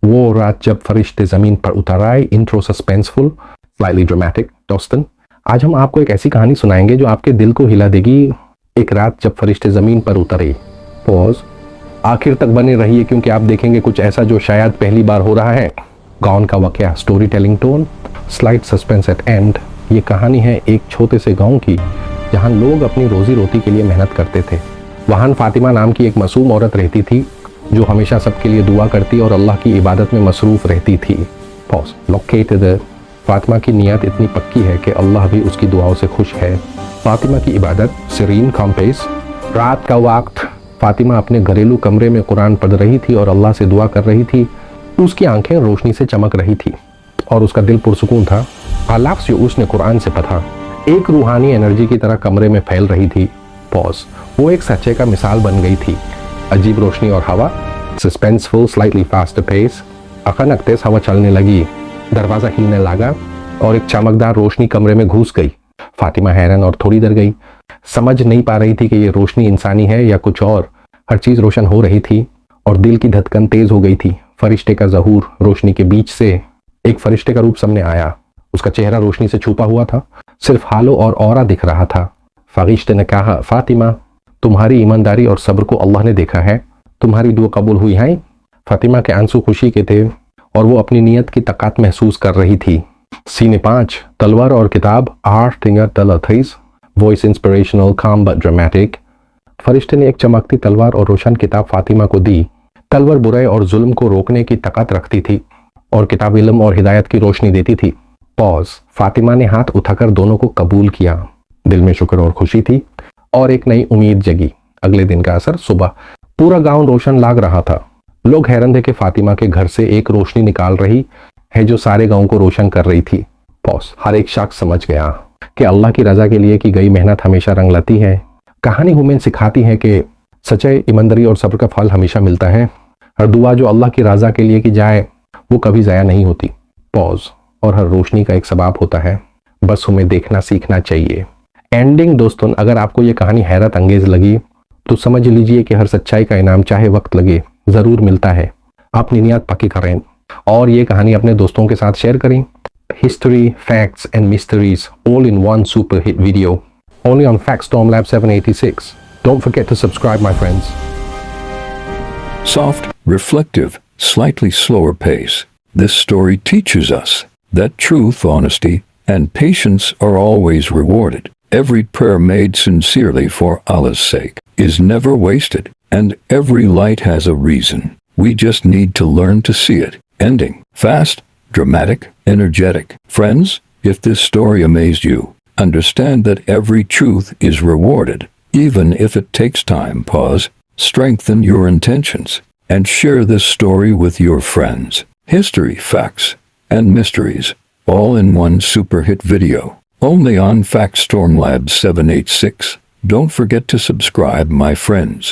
वो रात जब फरिश्ते ज़मीन पर उतर आए। Intro suspenseful, slightly dramatic. दोस्तन, आज हम आपको एक ऐसी कहानी सुनाएंगे जो आपके दिल को हिला देगी। एक रात जब फरिश्ते ज़मीन पर उतरे। पॉज। आखिर तक बने रहिए क्योंकि आप देखेंगे कुछ ऐसा जो शायद पहली बार हो रहा है। गाउन का वाकया, story telling tone, slight suspense at end. ये कहानी है एक छोटे से गाँव की जहाँ लोग अपनी रोजी रोटी के लिए मेहनत करते थे। वहाँ फातिमा नाम की एक मासूम औरत रहती थी जो हमेशा सबके लिए दुआ करती और अल्लाह की इबादत में मसरूफ़ रहती थी। पॉज। लोकेटेड। फातिमा की नीयत इतनी पक्की है कि अल्लाह भी उसकी दुआओं से खुश है। फातिमा की इबादत, सीरीन कॉम्पेस। रात का वक्त, फातिमा अपने घरेलू कमरे में कुरान पढ़ रही थी और अल्लाह से दुआ कर रही थी। उसकी आंखें रोशनी से चमक रही थी और उसका दिल पुरसुकून था। हालात जो उसने कुरान से पढ़ा एक रूहानी एनर्जी की तरह कमरे में फैल रही थी। पॉज। वो एक सच्चे का मिसाल बन गई थी। अजीब रोशनी और हवा, सस्पेंसफुल, स्लाइटली फास्ट पेस। अचानक तेज हवा चलने लगी, दरवाज़ा हिलने लगा और एक चमकदार रोशनी कमरे में घुस गई। फातिमा हैरान और थोड़ी डर गई। समझ नहीं पा रही थी कि ये रोशनी इंसानी है या कुछ और। हर चीज़ रोशन हो रही थी और दिल की धड़कन तेज हो गई थी। फरिश्ते का ज़हूर, रोशनी के बीच से एक फरिश्ते का रूप सामने आया। उसका चेहरा रोशनी से छुपा हुआ था, सिर्फ हालो और औरा दिख रहा था। फरिश्ते ने कहा, फातिमा, तुम्हारी ईमानदारी और सब्र को अल्लाह ने देखा है। तुम्हारी दुआ कबूल हुई है। फातिमा के आंसू खुशी के थे और वो अपनी नीयत की ताकत महसूस कर रही थी। सीने 5, तलवार और किताब, आर्ट थिंगर तलथीस, वॉइस इंस्पिरेशनल, काम बट ड्रामेटिक। फरिश्ते ने एक चमकती तलवार और रोशन किताब फातिमा को दी। तलवार बुराई और जुल्म को रोकने की ताकत रखती थी और किताब इल्म और हिदायत की रोशनी देती थी। पॉज। फातिमा ने हाथ उठाकर दोनों को कबूल किया। दिल में शुक्र और खुशी थी और एक नई उम्मीद जगी। अगले दिन का असर, सुबह पूरा गांव रोशन लाग रहा था। लोग हैरान थे कि फातिमा के घर से एक रोशनी निकाल रही है जो सारे गांव को रोशन कर रही थी। पॉज। हर एक शख्स समझ गया कि अल्लाह की रजा के लिए की गई मेहनत हमेशा रंग लाती है। कहानी हमें सिखाती है कि सच्चाई, ईमानदारी और सब्र का फल हमेशा मिलता है। हर दुआ जो अल्लाह की रजा के लिए की जाए वो कभी ज़ाया नहीं होती। पॉज। और हर रोशनी का एक सबब होता है, बस हमें देखना सीखना चाहिए। एंडिंग। दोस्तों, अगर आपको ये कहानी हैरत अंगेज लगी तो समझ लीजिए कि हर सच्चाई का इनाम चाहे वक्त लगे ज़रूर मिलता है। अपनी नियत पक्की करें और ये कहानी अपने दोस्तों के साथ शेयर करें। History, facts and mysteries all in one super hit video only on Factstorm lab 786। Don't forget to subscribe my friends. Soft, reflective, slightly slower pace. This story teaches us that truth, honesty, and patience are always rewarded. Every prayer made sincerely for Allah's sake is never wasted, and every light has a reason. We just need to learn to see it. Ending. Fast, dramatic, energetic. Friends, if this story amazed you, understand that every truth is rewarded, even if it takes time. Pause, strengthen your intentions, and share this story with your friends. History, facts, and mysteries, all in one super hit video, only on Factstorm Lab 786. Don't forget to subscribe, my friends.